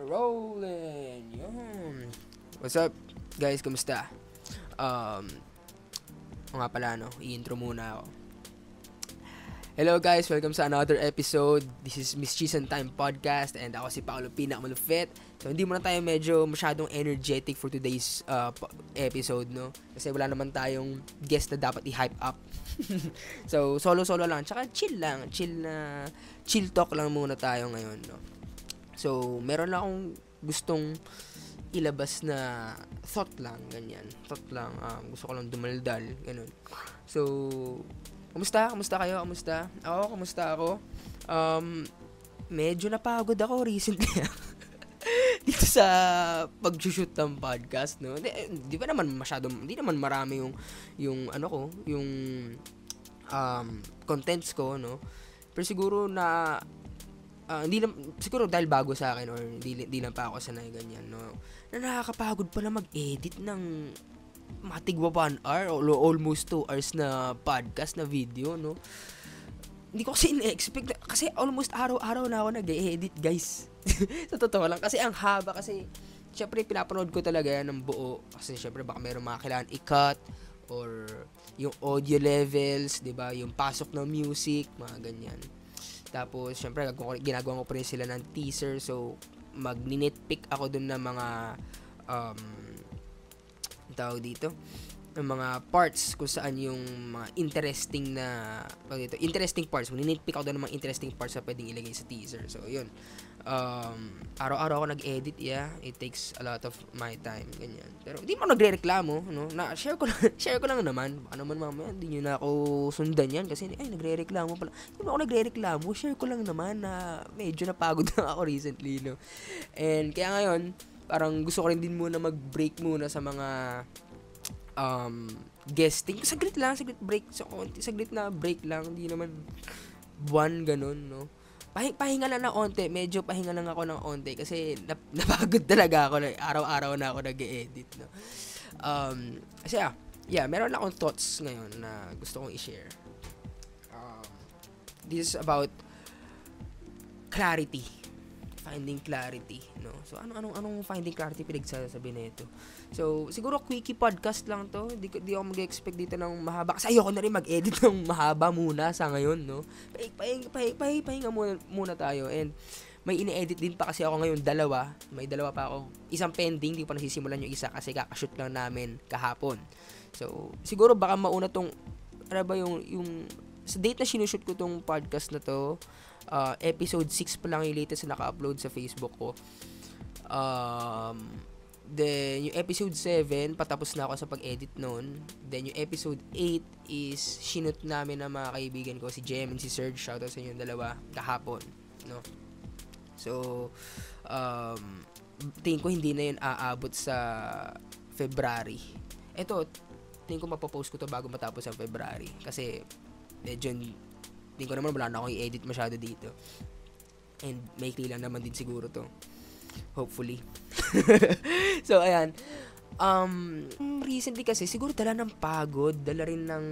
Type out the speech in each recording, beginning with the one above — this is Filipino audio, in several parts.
rolling. Yun. What's up, guys? Kumusta? O nga pala, no? I-intro muna ako. Hello, guys. Welcome sa another episode. This is Miss Cheese and Time Podcast and ako si Paolo Pinakamalupit. So, hindi muna tayo medyo masyadong energetic for today's episode, no? Kasi wala naman tayong guest na dapat i-hype up. So, solo-solo lang. Tsaka chill lang. Chill talk lang muna tayo ngayon, no? So, meron lang akong gustong ilabas na thought lang, ganyan. Thought lang, gusto ko lang dumaldal, ganun. So, Kamusta kayo? Kamusta ako? Medyo napagod ako recently. Dito sa pag-shoot ng podcast, no? Di ba naman hindi naman marami yung ano ko, yung contents ko, no? Pero siguro na siguro dahil bago sa akin or hindi lang pa ako sanay ganyan, no? Na nakakapagod pala mag-edit ng matigwa 1 hour o almost 2 hours na podcast na video, no? Hindi ko kasi in-expect kasi almost araw-araw na ako nag-edit, guys. Sa totoo lang kasi ang haba kasi syempre pinapanood ko talaga yan ng buo kasi syempre baka mayroong mga kailangan i-cut or yung audio levels, 'di ba? Yung pasok ng music, mga ganyan. Tapos, syempre, ginagawa ko pa rin sila ng teaser. So, mag-nitpick ako dun ng mga, tawag dito, ng mga parts kung saan yung mga interesting parts. Mag-nitpick ako dun ng mga interesting parts na pwedeng ilagay sa teaser. So, yun. Araw-araw ako nag-edit, yeah. It takes a lot of my time, ganyan. Pero, hindi mo nagre-reklamo, no? Share ko lang naman. Ano man mamaya, hindi nyo na ako sundan yan kasi, nagre-reklamo pala. Hindi mo ako nagre-reklamo, share ko lang naman na medyo napagod na ako recently, no? And, kaya ngayon, parang gusto ko rin din muna mag-break muna sa mga, guesting. Saglit na break lang, hindi naman buwan, ganun, no? Pahinga lang ng onte. Medyo pahinga lang ako ng onte kasi napagod talaga ako. Araw-araw na ako nag-e-edit, no? Kasi meron akong thoughts ngayon na gusto kong i-share. This is about clarity. Finding clarity, no? So, anong finding clarity pinagsasabi na ito? So, siguro quickie podcast lang to. Di ako mag-expect dito ng mahaba. Kasi ayoko na rin mag-edit ng mahaba muna sa ngayon, no? Pahinga muna tayo. And may ini-edit din pa kasi ako ngayon, may dalawa pa ako. Isang pending, di pa nasisimulan yung isa kasi kakashoot lang namin kahapon. So, siguro baka mauna tong, yung sa date na sinushoot ko tong podcast na to, episode 6 pa lang yung latest na naka-upload sa Facebook ko. Then, yung episode 7, patapos na ako sa pag-edit nun. Then, yung episode 8 is sinut namin ng mga kaibigan ko, si Jem and si Serge. Shoutout sa inyo dalawa, kahapon. No? So, tingin ko hindi na yun aabot sa February. Ito, tingin ko mapopost ko to bago matapos ang February. Kasi, medyo, tingin ko naman wala na akong i-edit masyado dito. And, maikli lang naman din siguro to. Hopefully. So, ayan. Recently kasi, siguro dala ng pagod, dala rin ng,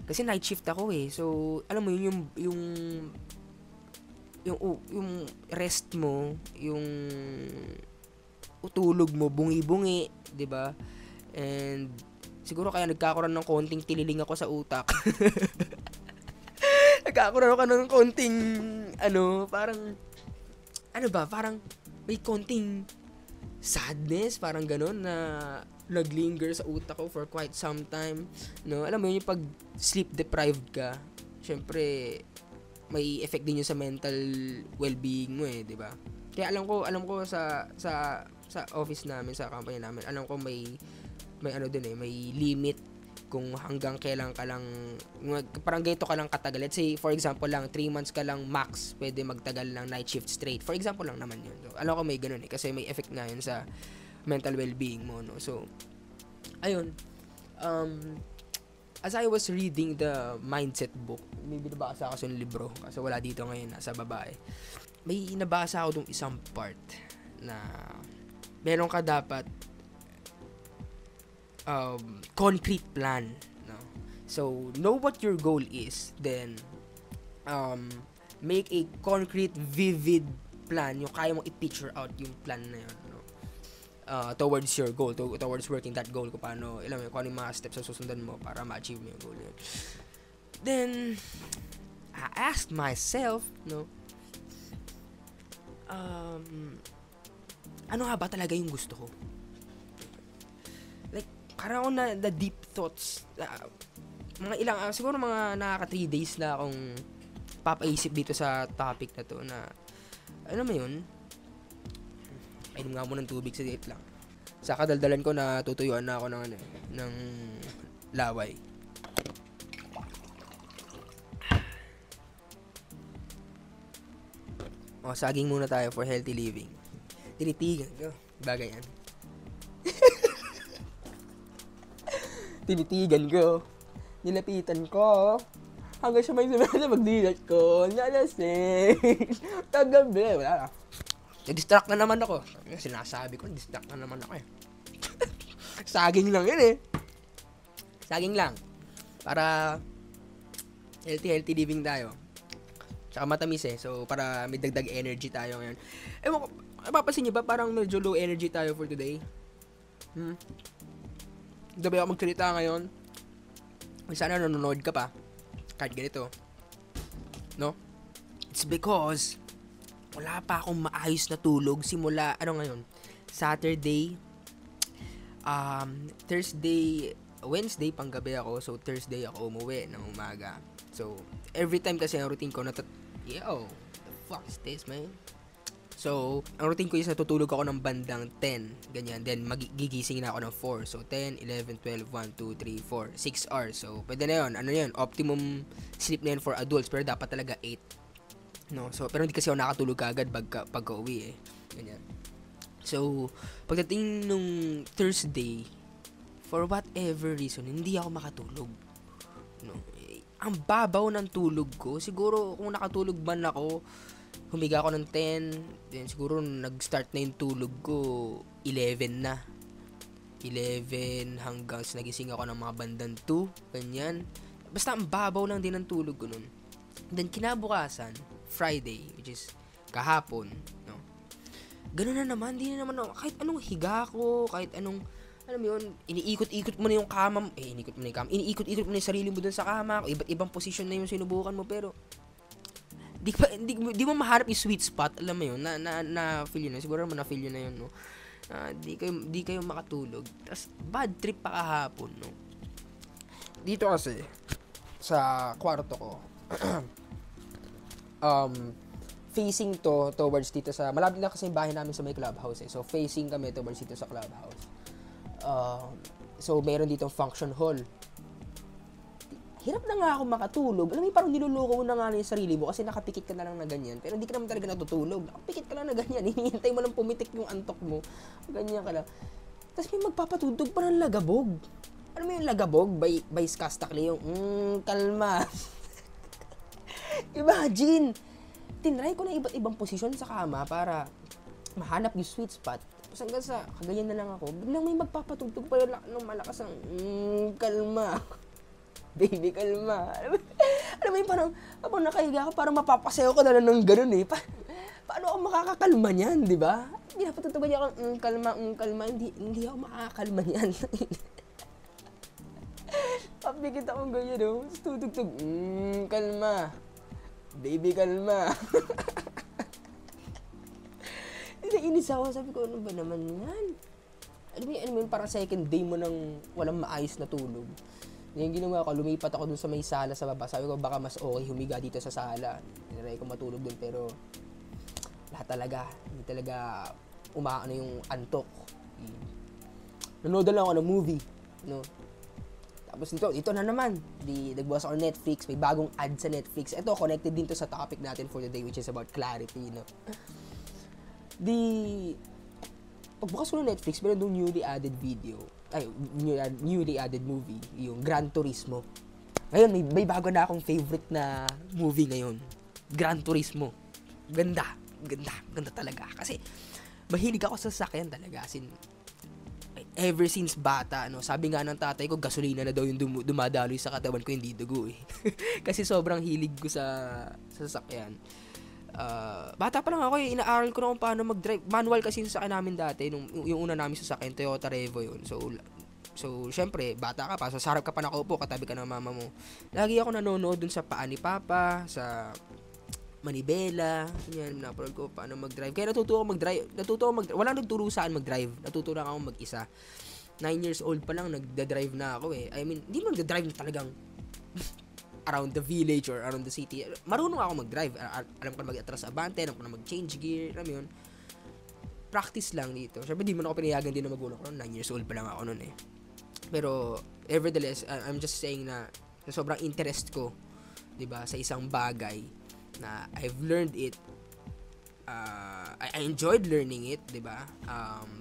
kasi night shift ako eh. So, alam mo yun, yung rest mo, yung tulog mo, bungi-bungi, 'di ba? And siguro kaya nagkakaroon ng konting tililing ako sa utak. Nagkakaroon ako ng konting parang may konting sadness, parang gano'n na naglinger sa utak ko for quite some time, no? Alam mo yun, yung pag sleep deprived ka, syempre may effect din yun sa mental well-being mo eh, 'di ba? Kaya alam ko sa office namin, sa company namin, alam ko may may limit kung hanggang kailan ka lang, parang ganito ka lang katagal. Let's say, for example lang, 3 months ka lang max pwede magtagal ng night shift straight. For example lang naman yun. So, alam ko may ganun eh, kasi may effect nga yun sa mental well-being mo, no? So, ayun. As I was reading the mindset book, may binabasa ako sa libro, kasi wala dito ngayon, nasa babae. May nabasa ako dong isang part na meron ka dapat concrete plan, no? So, know what your goal is, then make a concrete, vivid plan, yung kaya mong i-picture out yung plan na yun, no? Towards your goal, towards working that goal, kung paano, alam mo, kung ano yung mga steps na susundan mo para ma-achieve mo yung goal yun. Then, I asked myself, no, ano nga ba talaga yung gusto ko? Like, parang ako na the deep thoughts, mga ilang, siguro mga nakaka 3 days na akong papaisip dito sa topic na to na, ano mo yun, inom nga mo ng tubig sa date lang. Sa kadaldalan ko na tutuyuan na ako ng laway. Saging muna tayo for healthy living. Tinitigan ko. Bagay yan. Tinitigan ko. Nilapitan ko. Hanggang siya may sabi na magdilat ko. Nalasing. Kagabi. Wala na. Na-distract na naman ako. Sinasabi ko, distract na naman ako eh. Saging lang yun eh. Saging lang. Para healthy living tayo. Tsaka matamis eh. So, para may dagdag energy tayo ngayon. Ewan ko, mapapansin niyo ba parang medyo low energy tayo for today? Dabi ako magsalita ngayon. Sana nanonood ka pa. Kahit ganito. No? It's because wala pa akong maayos na tulog simula, ngayon? Saturday, Thursday, Wednesday, panggabi ako. So, Thursday ako umuwi ng umaga. So, every time kasi ang routine ko, the fuck is this, man? So, ang routine ko is natutulog ako ng bandang 10, ganyan. Then, magigising na ako ng 4. So, 10, 11, 12, 1, 2, 3, 4, 6 hours. So, pwede na yun. Ano yun? Optimum sleep na yun for adults. Pero dapat talaga 8. No? So, pero hindi kasi ako nakatulog agad pagka-uwi eh. Ganyan. So, pagdating nung Thursday, for whatever reason, hindi ako makatulog. No? Ang babaw ng tulog ko. Siguro, kung nakatulog man ako, humiga ako ng 10, then siguro nag-start na yung tulog ko 11 na. 11 hanggang nagising ako ng mga bandang 2, ganyan. Basta ang babaw lang din ng tulog ko nun. Then kinabukasan, Friday, which is kahapon, no? Ganun na naman, di na naman ako, kahit anong higa ko, kahit anong, alam mo yun, iniikot-ikot mo na yung kama, iniikot-ikot mo na yung sarili mo dun sa kama, iba't ibang posisyon na yung sinubukan mo, pero di mo mahanap yung sweet spot, alam mo yun, na feel yun, siguro naman na feel yun na yun, no? Di kayo makatulog. Tas bad trip pa kahapon, no? Dito kasi sa kwarto ko, facing towards dito sa, malapit lang kasi yung bahay namin sa may clubhouse eh. So facing kami towards dito sa clubhouse. So meron ditong function hall. Hirap na nga ako makatulog. Alam mo, parang niluloko mo na nga yung sarili mo kasi nakapikit ka na lang na ganyan. Pero hindi ka naman talaga natutulog. Nakapikit ka lang na ganyan. Hinihintay mo lang pumitik yung antok mo. Ganyan ka lang. Tapos may magpapatugtog pa ng lagabog. Ano mo yung lagabog? By Skastakli yung, kalma. Imagine! Tinry ko na iba't ibang posisyon sa kama para mahanap yung sweet spot. Tapos hanggang sa, kaganyan na lang ako. Biglang may magpapatugtog pa ng malakas ang, kalma. Baby, kalma. Alam mo yun, parang, habang nakahiga ka, parang mapapasayo ka na ng ganun eh. Paano ako makakakalma niyan, di ba? Pinapatutugan niya ako, kalma. Hindi ako makakalma niyan. Papikit akong ganyan, no? Tapos tutugtog, kalma. Baby, kalma. Inis ako, sabi ko, ano ba naman yan? Alam mo yun, parang second day mo nang walang maayos na tulog. Yung ginawa ko, lumipat ako dun sa may sala sa baba. Sabi ko, baka mas okay humiga dito sa sala. Tinry ko matulog dun, pero lahat talaga, hindi talaga umaano yung antok. Nanood lang ako ng movie, no? Tapos ito na naman, nagbukas ako ng Netflix, may bagong ad sa Netflix. Ito, connected din to sa topic natin for today, which is about clarity, no? Pagbukas ko ng Netflix, meron doon newly added movie, yung Gran Turismo. Ngayon, may bago na akong favorite na movie ngayon. Gran Turismo. Ganda talaga. Kasi, mahilig ako sa sasakyan talaga. As in, ever since bata, no, sabi nga ng tatay ko, gasolina na daw yung dumadaloy sa katawan ko, hindi dugo eh. Kasi sobrang hilig ko sa sasakyan. Bata pa lang ako inaaral ko na kung paano mag-drive. Manual kasi yung sasakyan namin dati, yung una namin sasakyan, Toyota Revo yun. So, syempre, bata ka pa, so sarap ka pa nakaupo, katabi ka ng mama mo. Lagi ako nanonood dun sa Paan ni Papa, sa Manibela, yan, napanood ko paano mag-drive. Kaya natuto ako mag-drive, walang nagturo saan mag-drive, natuto lang ako mag-isa. 9 years old pa lang, nagda-drive na ako eh. I mean, hindi mo nagda-drive na talagang around the village or around the city. Marunong ako mag-drive. Alam ko na mag-atras abante, alam ko na mag-change gear, alam yun. Practice lang dito. Siyempre, di mo na ako pinayagan din na magulang ko. 9 years old pa lang ako noon eh. Pero, nevertheless, I'm just saying na sobrang interest ko, diba, sa isang bagay na I've learned it. I enjoyed learning it, 'di ba?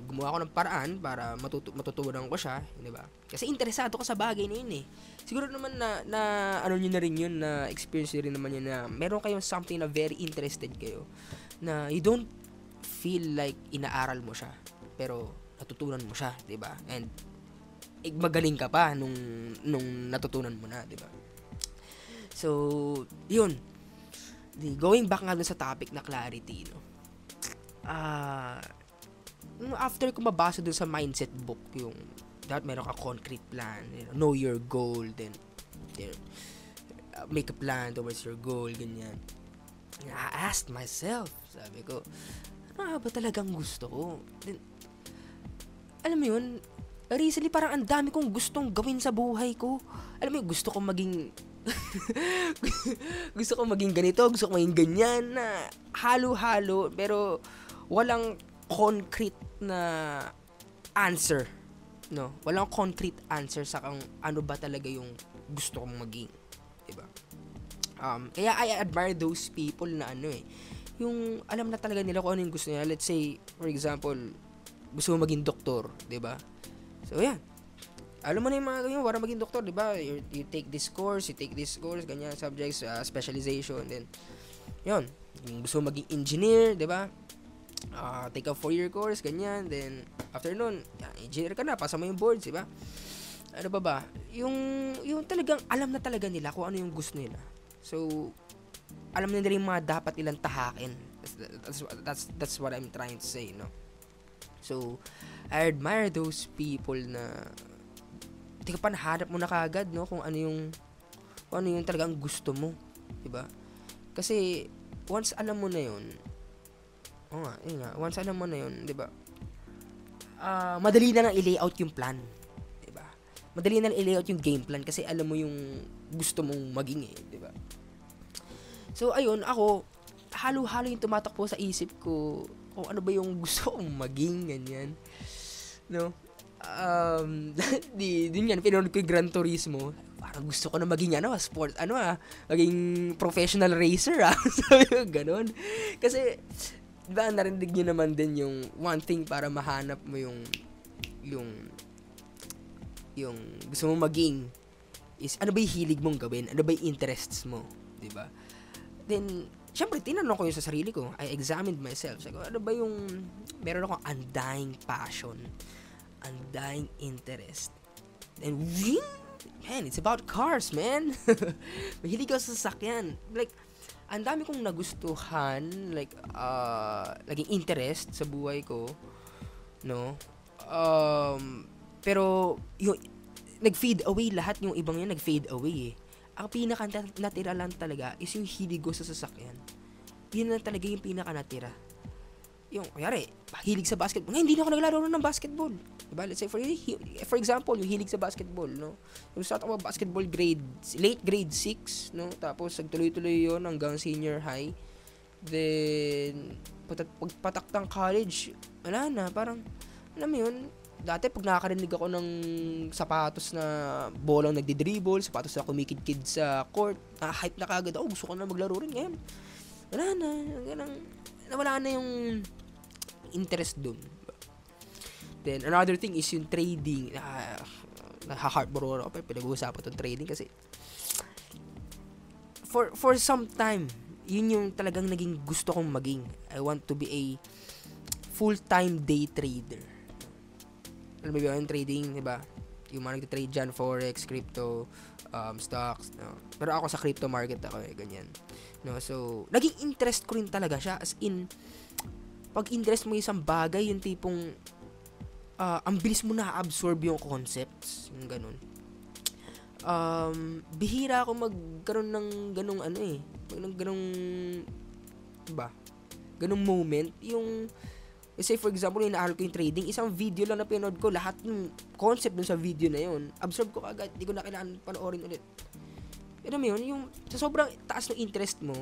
Gumawa ako ng paraan para matutunan ko siya, 'di ba? Kasi interesado ko sa bagay na 'yun eh. Siguro naman na ano niyo na rin 'yun, na experience niyo rin naman 'yun na meron kayong something na very interested kayo na you don't feel like inaaral mo siya, pero natutunan mo siya, 'di ba? And magaling ka pa nung natutunan mo na, 'di ba? So, 'yun. Going back nga dun sa topic na clarity, no? After ko mabasa dun sa mindset book, yung dapat meron ka concrete plan, know your goal, then make a plan towards your goal, ganyan. I asked myself, sabi ko, ano ba talagang gusto ko? Then, alam mo yun, recently parang ang dami kong gustong gawin sa buhay ko. Alam mo yun, gusto kong maging gusto ko maging ganito, gusto ko maging ganyan, na halo-halo, pero walang concrete na answer, no? Walang concrete answer sa kung ano ba talaga yung gusto kong maging, diba? Kaya I admire those people na ano eh, yung alam na talaga nila kung ano yung gusto nila. Let's say, for example, gusto mo maging doktor, diba? So, yan. Alam mo na yung mga ganyan, para maging doktor, di ba? You take this course, ganyan, subjects, specialization, then, yun. Gusto mo maging engineer, di ba? Take a 4-year course, ganyan, then, after nun, engineer ka na, pasa mo yung boards, di ba? Ano ba? Yung talagang, alam na talaga nila kung ano yung gusto nila. So, alam na nila yung mga dapat nilang tahakin. That's what I'm trying to say, no? So, I admire those people na hindi ka pa nahanap mo na kagad, no, kung ano yung talagang gusto mo, diba? Kasi once alam mo na yun, once alam mo na yun, diba? Madali na lang i-layout yung plan, diba? Madali na lang i-layout yung game plan kasi alam mo yung gusto mong maging eh, diba? So ayun, ako halo-halo yung tumatakbo sa isip ko kung ano ba yung gusto kong maging, ganyan, no? Din yan, pinanood ko yung Gran Turismo. Parang gusto ko na maging maging professional racer sabi ko, ganun. Kasi, diba, narinig nyo naman din yung one thing para mahanap mo yung gusto mong maging is, ano ba yung hilig mong gawin? Ano ba yung interests mo? Diba? Then, syempre, tinanong ko yung sa sarili ko. I examined myself. Sabi ko, ano ba yung meron akong undying passion, undying interest. And man, it's about cars, man. Mahilig ako sa sasakyan. Like, ang dami kong nagustuhan, like, naging interest sa buhay ko, no? Pero, yung, nag-fade away lahat, yung ibang yun, nag-fade away eh. Ang pinaka-natira lang talaga is yung hilig ko sa sasakyan. Yun lang talaga yung pinaka-natira. Yung, kayari, hilig sa basketball. Ngayon, hindi na ako naglaro ng basketball. Diba? Let's say, for example, yung hilig sa basketball, no? Yung start ako basketball late grade 6, no? Tapos, nagtuloy-tuloy yun hanggang senior high. Then, pagpatak ng college, wala na. Parang, alam mo yun, dati pag nakakarinig ako ng sapatos na bolang nagdi-dribble, sapatos na kumikid-kid sa court, hype na kagad ako, gusto ko na maglaro rin ngayon. Wala na yung interest dun. Then, another thing is yung trading. Heartbroken ako, pinag-uusapan itong trading kasi for some time, yun yung talagang naging gusto kong maging. I want to be a full-time day trader. Alam mo ba yung trading, diba? Yung mga nagtitrade dyan, forex, crypto, stocks, no. Pero ako sa crypto market ako ganyan. No, so naging interest ko rin talaga siya, as in pag interest mo isang bagay, yung tipong ang bilis mo na-absorb yung concepts, yung ganun. Bihira ako magkaroon ng ganung ganung moment, yung say for example, yung inaaral ko yung trading, isang video lang na pinanood ko, lahat ng concept dun sa video na yun, absorb ko agad, hindi ko na kailangan panoorin ulit. Pero mo yun, yung sa sobrang taas ng interest mo,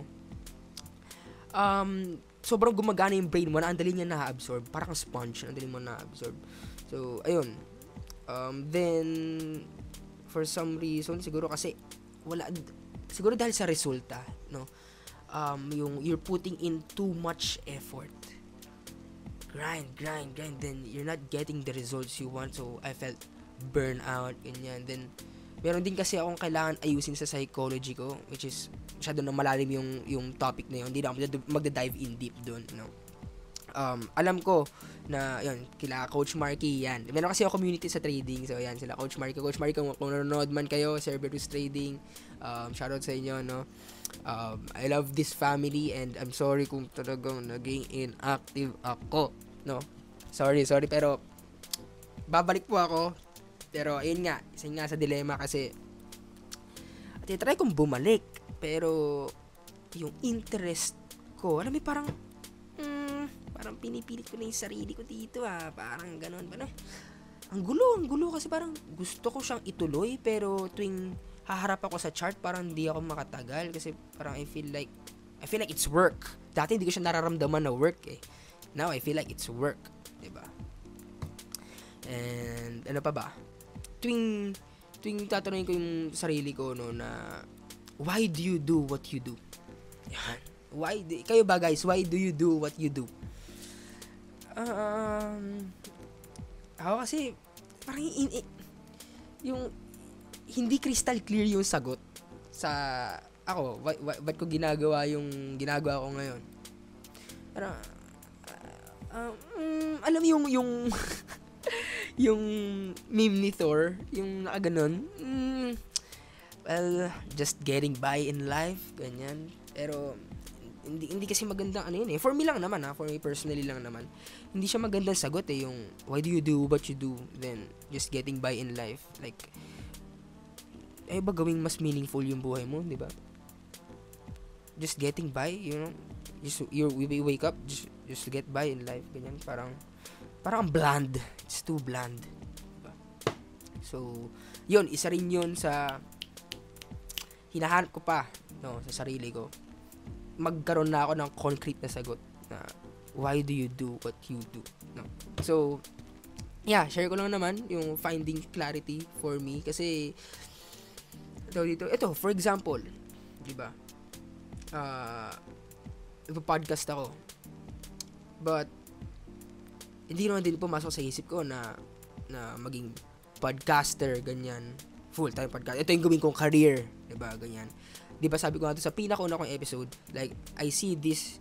sobrang gumagana yung brain mo, na ang dali niya na-absorb, parang sponge, ang dali mo na-absorb. So, ayun. Then, for some reason, siguro kasi, siguro dahil sa resulta, no? Yung you're putting in too much effort. Grind, then you're not getting the results you want, so I felt burnout, ganyan. Then, meron din kasi akong kailangan ayusin sa psychology ko, which is masyado na malalim yung topic na yun. Hindi na ako magda-dive in deep doon, no? Alam ko na yun, kila Coach Marky, yan. Meron kasi ako community sa trading, so yan, sila Coach Marky, kung nanonood man kayo, Cerberus Trading, shoutout sa inyo, no? I love this family, and I'm sorry kung talagang naging inactive ako, no? Sorry, pero babalik po ako. Pero ayun nga, isa nga sa dilemma kasi try kong bumalik, pero yung interest ko, alam mo, parang pinipilit ko na yung sarili ko dito, parang ganun ba, no? Ang gulo kasi parang gusto ko siyang ituloy, pero tuwing haharap ako sa chart, parang hindi ako makatagal kasi parang I feel like it's work. Dati hindi ko siya nararamdaman na work eh. Now I feel like it's work, 'di ba? And ano pa ba? Tuwing tatanungin ko yung sarili ko, no, na why do you do what you do? Yan. Kayo ba guys, why do you do what you do? Ako kasi parang yung hindi crystal clear yung sagot sa ako, ba't ko ginagawa yung ginagawa ko ngayon. Parang alam mo yung yung meme ni Thor, yung nakaganon, well, just getting by in life, ganyan. Pero hindi kasi magandang ano yun eh. For me lang naman, for me personally lang naman, hindi siya magandang sagot eh, yung why do you do what you do, then just getting by in life. Like, ba gawing mas meaningful yung buhay mo, di ba? Just getting by, you know, we wake up just to get by in life, ganyan. Parang bland. It's too bland. Diba? So, yun, isa rin yun sa hinahanap ko pa, no, sa sarili ko. Magkaroon na ako ng concrete na sagot na why do you do what you do, no? So, yeah, share ko lang naman yung finding clarity for me kasi ito, for example, di ba? Podcast ako. But hindi naman din pumasok sa isip ko na maging podcaster, ganyan, full-time podcast. Ito yung gawin kong career, diba, ganyan. Diba sabi ko nga sa pinakauna kong episode, like, I see this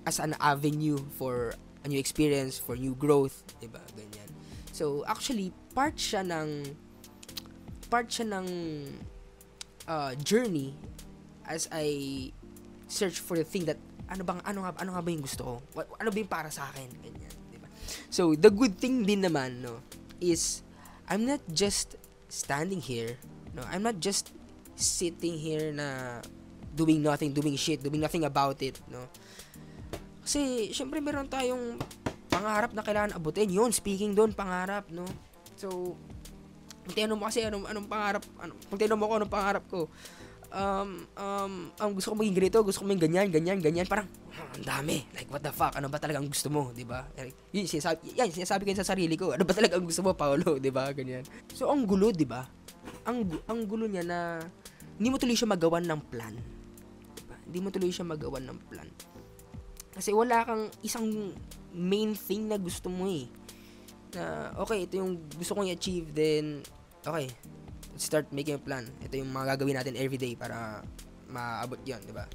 as an avenue for a new experience, for new growth, diba, ganyan. So, actually, part siya ng journey as I search for the thing that ano nga ba yung gusto ko? Ano ba yung para sa akin? Ganyan. So, the good thing din naman, no, is I'm not just standing here, no, I'm not just sitting here na doing nothing about it, no. Kasi, syempre, meron tayong pangarap na kailangan abutin. Yun, speaking doon, pangarap, no. So, kung tinanong mo kasi anong pangarap, kung tinanong mo ko anong pangarap ko, gusto ko maging ganito, gusto ko maging ganyan, parang, ang dami, like, what the fuck, ano ba talaga ang gusto mo, diba? Yun, sinasabi ko sa sarili ko, ano ba talaga ang gusto mo, Paolo, diba? Ganyan. So, ang gulo, diba? Ang gulo niya na, hindi mo tuloy siya magawan ng plan. Diba? Hindi mo tuloy siya magawan ng plan. Kasi wala kang isang main thing na gusto mo eh. Na, okay, ito yung gusto kong i-achieve, then, okay, let's start making a plan. Ito yung mga gagawin natin everyday para maabot yan, diba?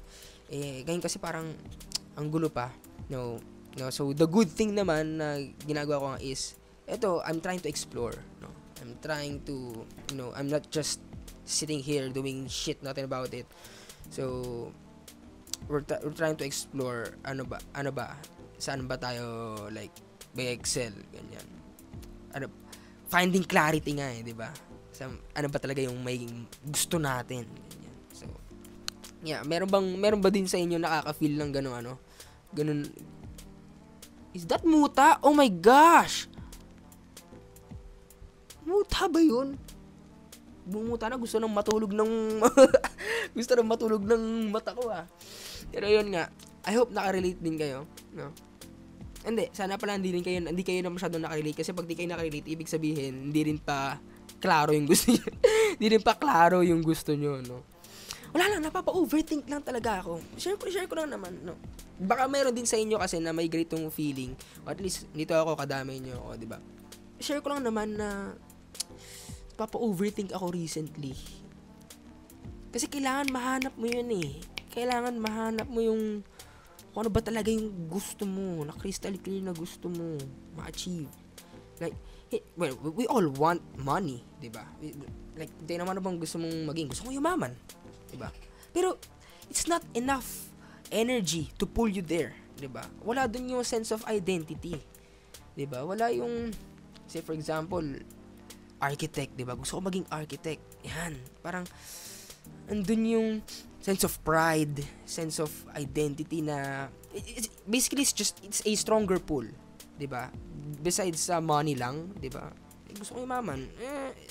Ganyan kasi parang ang gulo pa. No. So, the good thing naman na ginagawa ko nga is, I'm trying to explore. No? I'm trying to, I'm not just sitting here doing shit, nothing about it. So, we're trying to explore, ano ba, saan ba tayo, like, may excel, ganyan. Finding clarity nga di ba? Ano ba talaga yung may gusto natin, ganyan. So, yeah, meron ba din sa inyo nakaka-feel ng ganun, is that muta? Oh my gosh! Muta ba yun? Bumuta na, gusto nang matulog ng mata ko Pero yun nga, I hope nakarelate din kayo, no? Hindi, sana pala hindi kayo na masyadong nakarelate, kasi pag di kayo nakarelate, ibig sabihin, hindi rin pa klaro yung gusto nyo. Hindi rin pa klaro yung gusto nyo, no? Wala lang, napapa-overthink lang talaga ako. Share ko lang naman, no? Baka meron din sa inyo kasi na may ganitong feeling, or at least, dito ako, kadamay nyo ako, di ba? Share ko lang naman na papa-overthink ako recently. Kasi kailangan mahanap mo yun Kailangan mahanap mo yung kung ano ba talaga yung gusto mo, na crystal clear na gusto mo ma-achieve. Like, well, we all want money, diba? Like, di naman bang gusto mong maging? Gusto ko yumaman, diba? Pero, it's not enough energy to pull you there, diba? Wala dun yung sense of identity, diba? Wala yung, say for example, architect, diba? Gusto ko maging architect. Yan, parang, andun yung sense of pride, sense of identity na, basically, it's a stronger pull, diba? Besides sa money lang, diba? Gusto ko yumaman.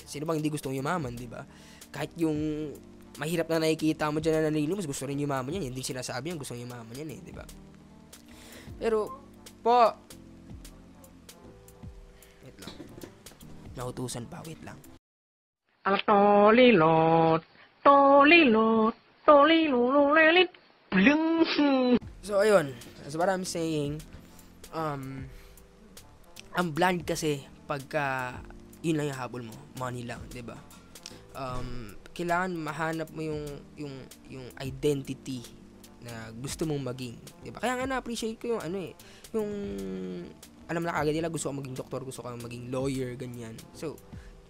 Sino bang hindi gusto yumaman, diba? Kahit yung mahirap na nakikita mo dyan na nanilinis, gusto rin yumaman yan. Hindi sinasabi yan, gusto yumaman yan diba? Pero, wait lang. Nautusan pa, wait lang. Tolilot, tolilot, tolilululelit, blung. So, ayun. As what I'm saying, ang bland kasi pagka yun lang yung habol mo, money lang, 'di ba? Kailangan mahanap mo yung identity na gusto mong maging, 'di ba? Kaya nga na-appreciate ko yung yung alam na kagad nila gusto ko maging doktor, gusto ko maging lawyer, ganyan. So,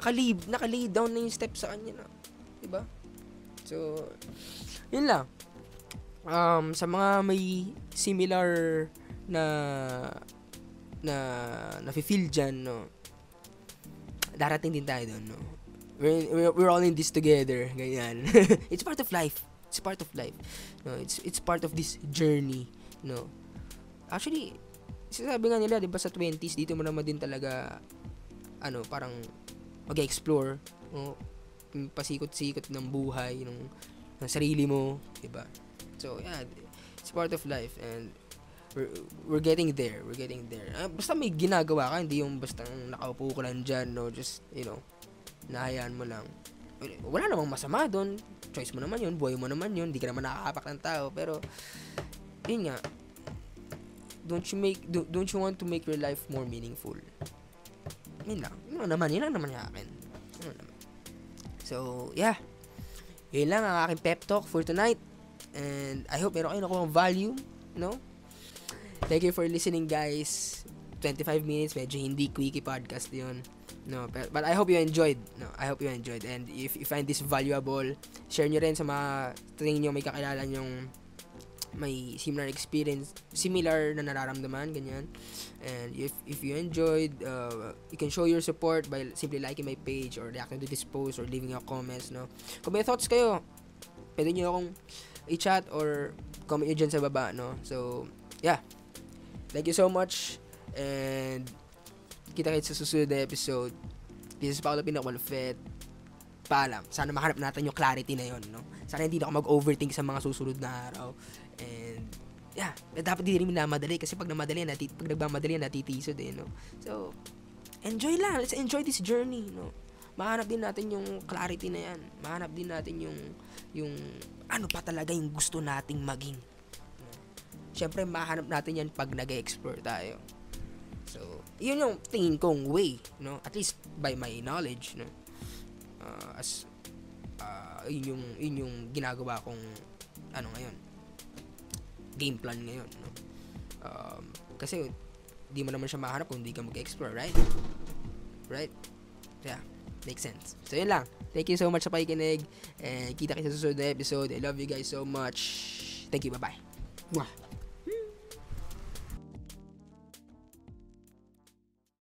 naka-lay down na yung steps sa kanya na, 'di ba? So, yun lang. Sa mga may similar na nafe-feel dyan, no, darating din tayo doon, no. We're all in this together, ganyan. It's part of life. No, it's part of this journey, no. Actually, sabi nga nila, 'di ba, sa 20s dito mo naman din talaga parang mag-explore, no, pasikot-sikot ng buhay ng sarili mo, 'di ba? So, yeah, it's part of life and we're getting there. Basta may ginagawa ka, hindi yung basta nakaupo ka lang dyan, no, just, nahayaan mo lang. Wala namang masama doon. Choice mo naman yun, buhay mo naman yun, hindi ka naman nakakapak ng tao, pero, yun nga, don't you want to make your life more meaningful? Yun lang naman yung akin. So, yeah. Yun lang ang aking pep talk for tonight. And I hope meron kayo nakuha value, no? Thank you for listening, guys. 25 minutes, medyo hindi quickie podcast yun. No, but I hope you enjoyed. And if you find this valuable, share nyo rin sa mga tingin nyo may kakilala nyong may similar experience, similar na nararamdaman, ganyan. And if you enjoyed, you can show your support by simply liking my page or reacting to this post or leaving your comments, no? Kung may thoughts kayo, pwede nyo akong i-chat or comment nyo dyan sa baba, no? So, yeah. Thank you so much. And kita-kits sa susunod na episode. This is Paolo Pinakwalfet. Paalam. Sana mahanap natin yung clarity na yun, no? Sana hindi na ako mag-overthink sa mga susunod na araw. And, yeah. Dapat hindi rin minamadali kasi pag nagmamadali natitiso din, no? So, enjoy lang. Let's enjoy this journey, no? Mahanap din natin yung clarity na yan. Mahanap din natin yung ano pa talaga yung gusto nating maging. Siyempre, mahanap natin yan pag nag-explore tayo. So, yun yung tingin kong way, no? At least by my knowledge, no? Yun yung ginagawa kong ngayon. Game plan ngayon, no? Kasi di mo naman siya mahanap kung hindi ka mag-explore, right? Right? Yeah. Make sense. So, yun lang. Thank you so much sa pakikinig. And kita kita sa susunod na episode. I love you guys so much. Thank you. Bye-bye. Mwah.